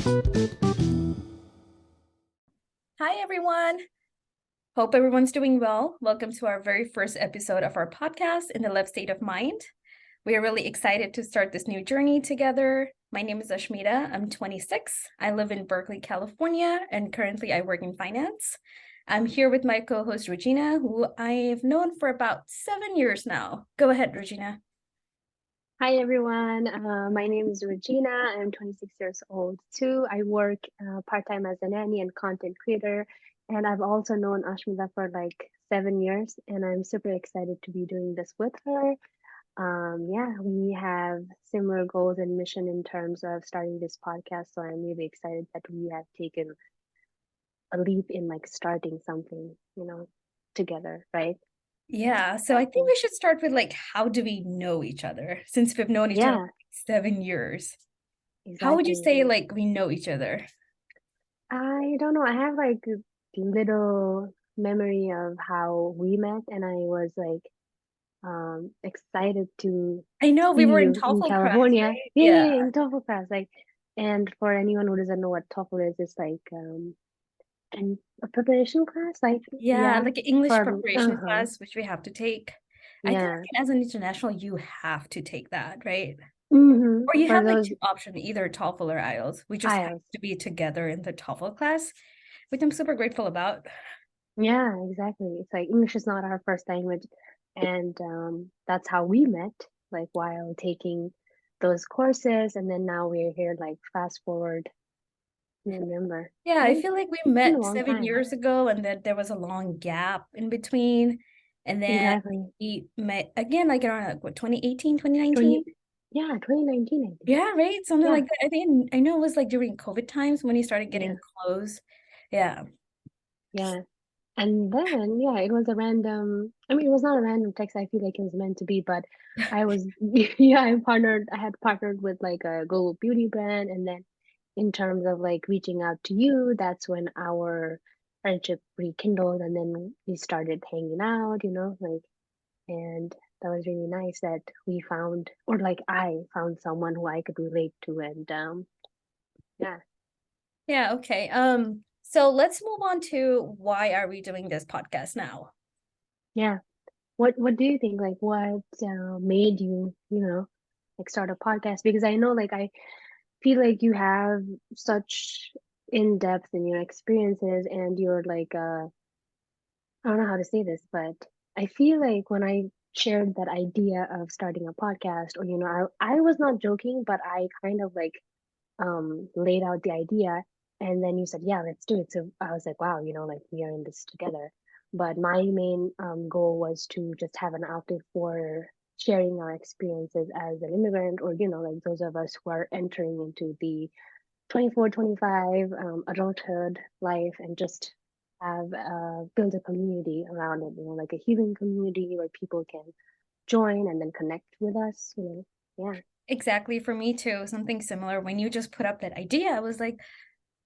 Hi, everyone. Hope everyone's doing well. Welcome to our very first episode of our podcast, In the Left State of Mind. We are really excited to start this new journey together. My name is Ashmita. I'm 26. I live in Berkeley, California, and currently I work in finance. I'm here with my co-host, Rojina, who I've known for about 7 years now. Go ahead, Rojina. Hi everyone, my name is Regina. I'm 26 years old too. I work part-time as a nanny and content creator, and I've also known Ashmita for like 7 years, and I'm super excited to be doing this with her. Yeah, we have similar goals and mission in terms of starting this podcast, so I'm really excited that we have taken a leap in like starting something, together, right? Yeah, so I think Mm. we should start with how do we know each other since we've known each other Yeah, for 7 years? How would you exactly. say we know each other? I don't know. I have like a little memory of how we met, and I was like excited to I know see we were in you in TOEFL class, California. right? Yeah, Yeah. yeah, in TOEFL class. Like, and for anyone who doesn't know what TOEFL is, it's like and a preparation class. Like, Yeah, yeah, like an English for preparation class, which we have to take. I think yeah. as an international, you have to take that, right? Mm-hmm. Or you For have those two options, either TOEFL or IELTS. We just have IELTS. to be together in the TOEFL class, which I'm super grateful about. Yeah, exactly. It's like English is not our first language, and that's how we met, like while taking those courses, and then now we're here, like fast forward, remember. Yeah, I It's feel like we been a met long seven time. years ago and then there was a long gap in between. And then Exactly. we met again around what, 2018, 2019? 20, yeah, 2019, I think. Yeah, right. Something Yeah, like that. I know it was like during COVID times when you started yeah, getting close. Yeah. yeah. And then, yeah, it was a random, I mean, it was not a random text. I feel like it was meant to be, but yeah, I had partnered with like a global beauty brand. And then in terms of like reaching out to you, that's when our friendship rekindled. And then we started hanging out, and that was really nice that we found, or like I found someone who I could relate to. And yeah, Yeah, okay. So let's move on to why are we doing this podcast now? yeah. What do you think? Like, what made you, like start a podcast? Because I know, like, I feel like you have such in depth in your experiences, and you're like, I don't know how to say this, but I feel like when I shared that idea of starting a podcast, or I was not joking, but I kind of like laid out the idea, and then you said, yeah, let's do it. So I was like, wow, like we are in this together. But my main goal was to just have an outlet for sharing our experiences as an immigrant, or like those of us who are entering into the 24, 25 adulthood life, and just have build a community around it, like a healing community where people can join and then connect with us, yeah. Exactly, for me too, something similar. When you just put up that idea, I was like,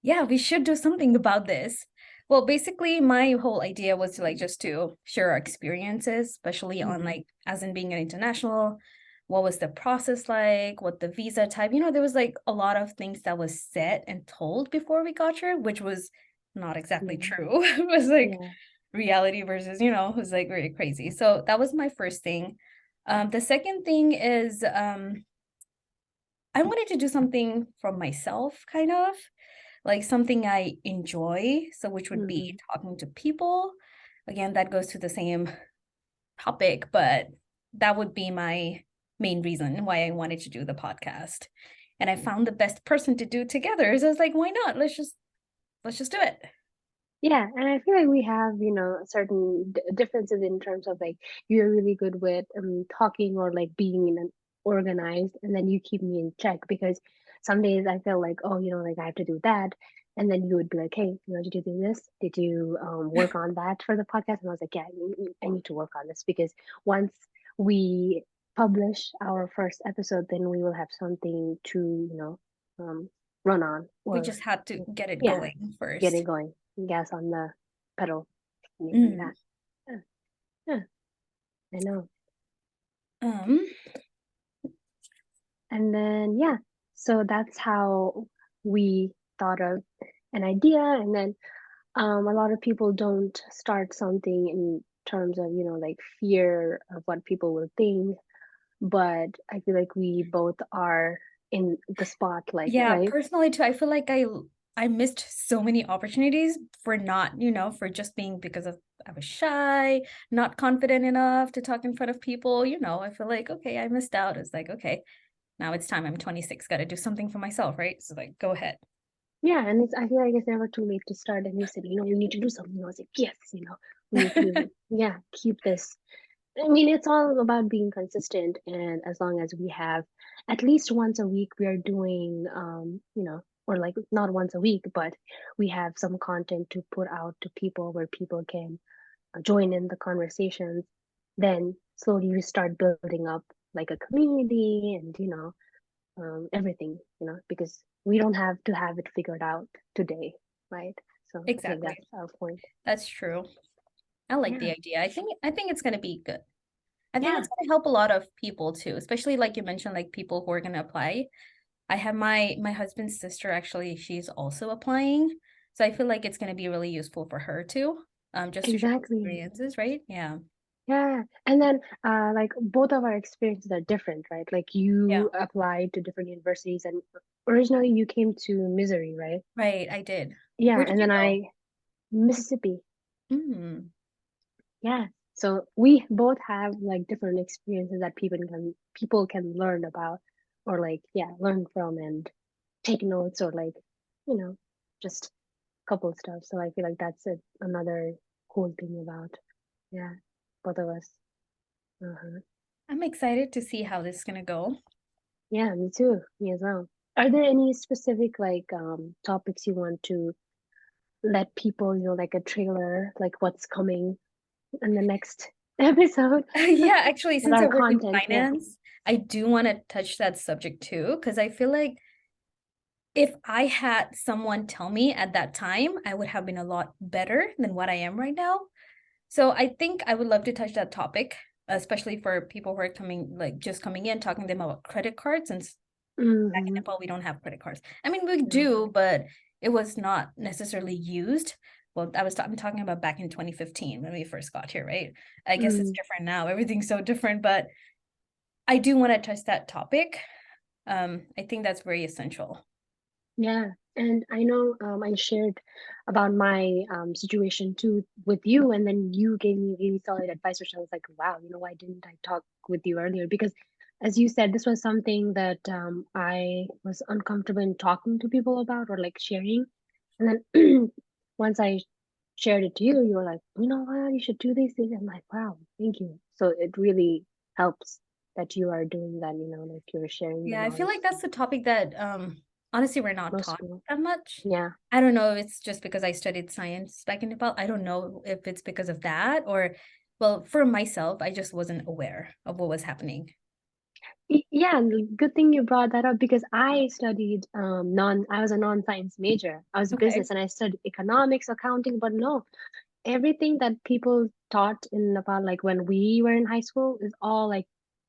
yeah, we should do something about this. Well, basically, my whole idea was to just to share our experiences, especially on Hmm. as in being an international, what was the process like, what the visa type, there was a lot of things that was said and told before we got here, which was not exactly Yeah, true. It was yeah. reality versus, it was very crazy. So that was my first thing. The second thing is I wanted to do something for myself, kind of like something I enjoy. So, which would be Hmm. talking to people. Again, that goes to the same topic, but that would be my main reason why I wanted to do the podcast. And I found the best person to do it together. So I was like, why not? Let's just do it. Yeah, and I feel like we have, certain differences in terms of like you're really good with talking or like being in an organized, and then you keep me in check because some days I feel like, oh, like I have to do that, and then you would be like, hey, did you do this? Did you work on that for the podcast? And I was like, yeah, I need to work on this because once we publish our first episode, then we will have something to, run on, We or just had to get it yeah, going get it first. going, gas on the pedal, something like Mm. that. Yeah, yeah, I know. Um, And then yeah, so that's how we thought of an idea, and then a lot of people don't start something in terms of, like fear of what people will think, but I feel like we both are in the spotlight, Yeah, right? personally too, I feel like I missed so many opportunities for not, for just being because of I was shy, not confident enough to talk in front of people. I feel like, okay, I missed out. It's like, okay, now it's time. I'm 26, got to do something for myself, right? So like, go ahead. Yeah, and I feel like it's never too late to start. And you said, we need to do something. I was like, yes, we need to, yeah, keep this. I mean, it's all about being consistent, and as long as we have at least once a week, we are doing, or like not once a week, but we have some content to put out to people where people can join in the conversations. Then slowly we start building up like a community, and everything, because we don't have to have it figured out today, right? So I think Exactly. that's our point. That's true. I like Yeah, the idea. I think it's going to be good. I think yeah, it's going to help a lot of people too, especially like you mentioned, like people who are going to apply. I have my husband's sister actually, she's also applying. So I feel like it's going to be really useful for her too. Just to share exactly. experiences, right? Yeah. Yeah. And then like both of our experiences are different, right? Like Yeah. you applied to different universities, and originally you came to Missouri, right? Right, I did. Yeah, Where did and you then go? Mississippi. Mm, Yeah. So we both have like different experiences that people can learn about, or like, yeah, learn from and take notes, or like, you know, just couple stuff. So I feel like that's another cool thing about, yeah, both of us. Uh-huh. I'm excited to see how this is going to go. Yeah, me too. Me as well. Are there any specific like topics you want to let people, like a trailer, like what's coming in the next episode? Yeah, actually, With since I our work in content, yeah. finance, I do want to touch that subject too, because I feel like if I had someone tell me at that time, I would have been a lot better than what I am right now. So I think I would love to touch that topic, especially for people who are just coming in, talking to them about credit cards. And back in Mm-hmm. Nepal, we don't have credit cards. I mean, we Yeah. do, but it was not necessarily used. Well, I'm talking about back in 2015 when we first got here, right? I guess it's Mm, different now. Everything's so different, but I do want to touch that topic. I think that's very essential. yeah. And I know I shared about my situation too with you, and then you gave me really solid advice, which I was like, wow, why didn't I talk with you earlier? Because as you said, this was something that I was uncomfortable in talking to people about, or like sharing. And then once I shared it to you, you were like, you know what, you should do these things. I'm like, wow, thank you. So it really helps that you are doing that, like you're sharing the Yeah, I feel knowledge like to that's the topic that honestly we're not most taught people. that much. Yeah. I don't know if it's just because I studied science back in Nepal. I don't know if it's because of that or well, for myself, I just wasn't aware of what was happening. Yeah, and good thing you brought that up, because I studied I was a non-science major. I was Okay. business, and I studied economics, accounting, but no, everything that people taught in Nepal, like when we were in high school, is all like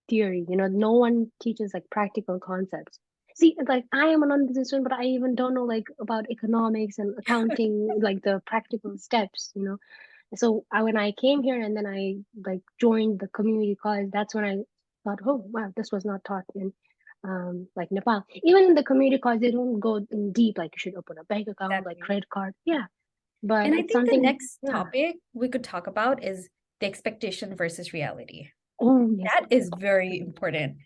theory. No one teaches like practical concepts. See, it's like I am a non-business student, but I even don't know like about economics and accounting, like the practical steps. So when I came here, and then I like joined the community college, that's when I thought, oh wow, this was not taught in like Nepal. Even in the community college, they don't go in deep, like you should open a bank account, like Exactly. credit card. Yeah, but And I it's think the something. next Yeah. topic we could talk about is the expectation versus reality. Oh yes, That is very important.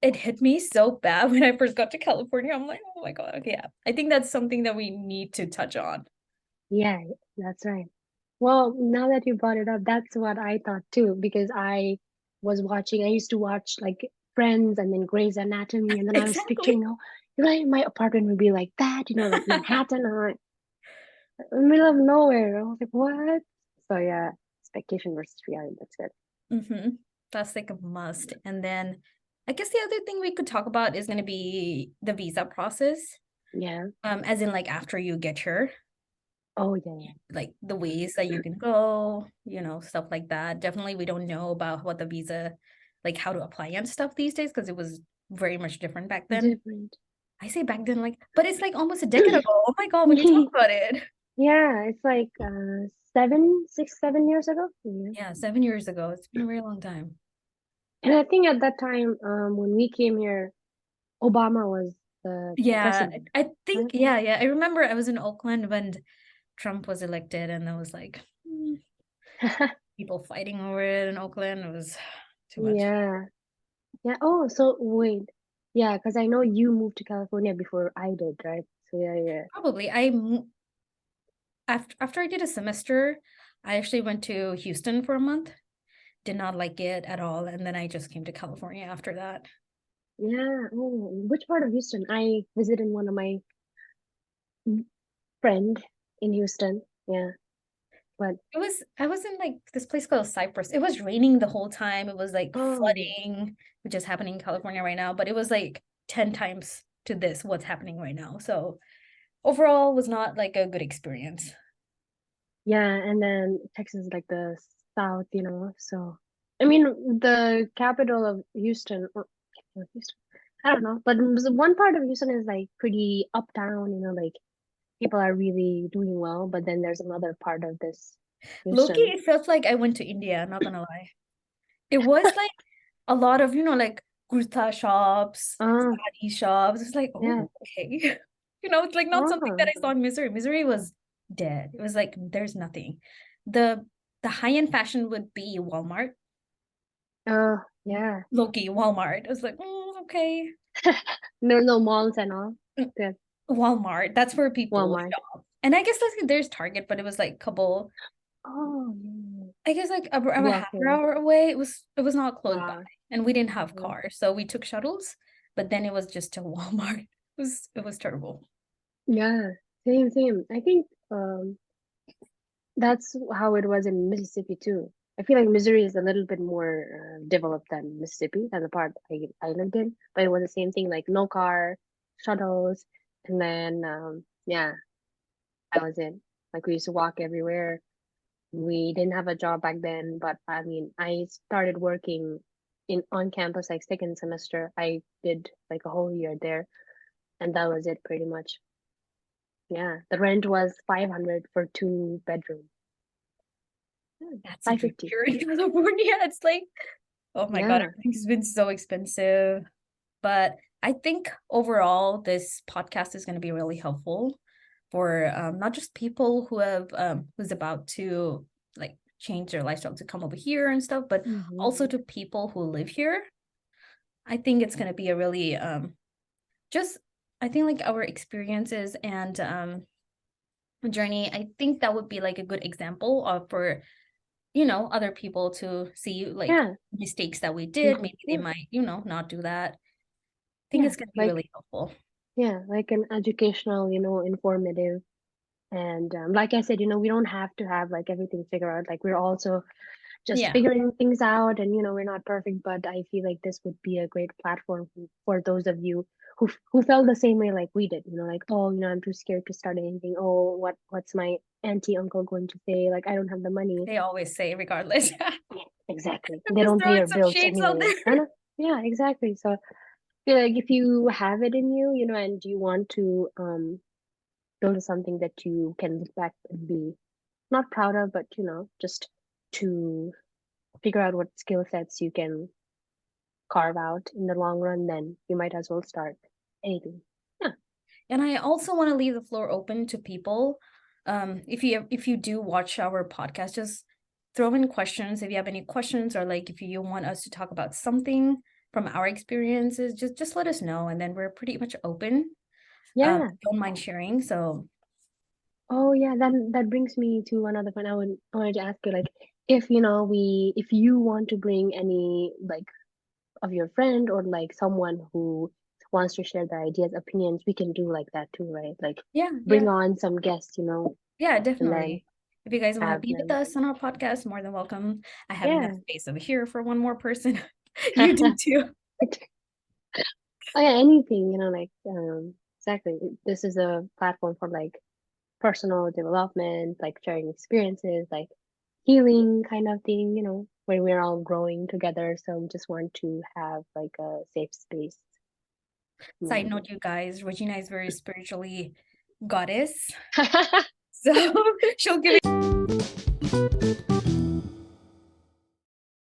It hit me so bad when I first got to California. I'm like, oh my God. Okay, yeah. I think that's something that we need to touch on. yeah, that's right. Well, now that you brought it up, that's what I thought too, because I used to watch like Friends and then Grey's Anatomy, and then I was Exactly. picturing, like my apartment would be like that, like Manhattan, or in the middle of nowhere. I was like, what? So yeah, expectation versus reality. That's good. Mm-hmm. That's like a must. And then I guess the other thing we could talk about is going to be the visa process. Yeah. As in like after you get here, Oh yeah. like the ways that you can go, stuff like that. Definitely we don't know about what the visa, like how to apply and stuff these days because it was very much different back Yeah. then. Different. I say back then, like, but it's like almost a decade ago. Oh my God, when you talk about it. Yeah, it's like 7 6 7 years ago. Yeah. Yeah, 7 years ago. It's been a very long time. And I think at that time, when we came here, Obama was the Yeah, president, I think, right? yeah. I remember I was in Oakland when Trump was elected, and there was like people fighting over it in Oakland. It was too much. Yeah. Yeah. Oh, so wait. Yeah, because I know you moved to California before I did, right? So yeah, yeah. Probably. After I did a semester, I actually went to Houston for a month. Did not like it at all, and then I just came to California after that. Yeah. Oh, which part of Houston? I visited one of my friend in Houston. Yeah. But I was in like this place called Cypress. It was raining the whole time. It was like oh, flooding, which is happening in California right now, but it was like 10 times to this what's happening right now. So overall was not like a good experience. yeah, and then Texas is like the South, so I mean the capital of Houston or Houston, I don't know, but one part of Houston is like pretty uptown, like people are really doing well, but then there's another part of this Loki, Houston. it felt like I went to India, not gonna lie. It was like a lot of, like kurta shops, Oh, sari shops. It's like, yeah. oh, okay. It's like not something that Oh, I saw in Missouri. Missouri was dead. It was like there's nothing. The the high-end fashion would be Walmart. oh, yeah. Loki, Walmart. I was like, okay. No malls and all. Mm, Good. Walmart. That's where people Walmart. shop. And I guess there's Target, but it was like couple, Oh, yeah. I guess like a half Block away. hour away. It was not close by. Wow. And we didn't have Yeah. cars. So we took shuttles, but then it was just to Walmart. It was terrible. Yeah. Same. I think that's how it was in Mississippi too. I feel like Missouri is a little bit more developed than Mississippi, than the part I lived in. But it was the same thing, like no car, shuttles, and then yeah, that was it. Like we used to walk everywhere. We didn't have a job back then, but I mean, I started working in on campus like second semester. I did like a whole year there, and that was it pretty much. Yeah, the rent was 500 for 2 bedroom. That's a dream 550. here in California. It's like, oh my God, Yeah. everything's been so expensive. But I think overall, this podcast is going to be really helpful for not just people who's about to like change their lifestyle to come over here and stuff, but Hmm. also to people who live here. I think it's going to be a really just I think like our experiences and journey. I think that would be like a good example of for other people to see like Yeah. mistakes that we did. Hmm. Maybe they Yeah. might not do that. I think Yeah. it's going to be Like, really helpful. yeah, like an educational, informative. And like I said, we don't have to have like everything figured out. Like we're also just Yeah, figuring things out, and we're not perfect, but I feel like this would be a great platform for those of you who felt the same way like we did. Like, oh, I'm too scared to start anything. Oh, what's my auntie uncle going to say? Like, I don't have the money. they always say regardless. Yeah, exactly. I'm They just don't pay throwing your some bills shades out anyways. I there. know. Yeah, exactly. So I feel like if you have it in you, and you want to build something that you can look back and be not proud of, but just to figure out what skill sets you can carve out in the long run, then you might as well start anything. Yeah. And I also want to leave the floor open to people. If you do watch our podcast, just throw in questions if you have any questions, or like if you want us to talk about something from our experiences, just let us know, and then we're pretty much open. Yeah. Don't mind sharing. So Oh yeah, that brings me to another point. I wanted to ask you, like, if you want to bring any like of your friend or like someone who wants to share their ideas, opinions, we can do like that too, right? Like yeah, bring yeah, on some guests, yeah, and then definitely. If you guys want to have be with them. us on our podcast, more than welcome. I have enough Yeah. space over here for one more person. You do too. Oh yeah, anything, like exactly. This is a platform for like personal development, like sharing experiences, like healing kind of thing, where we're all growing together. So we just want to have like a safe space. Side note, you guys, Rojina is very spiritually goddess. So she'll give it.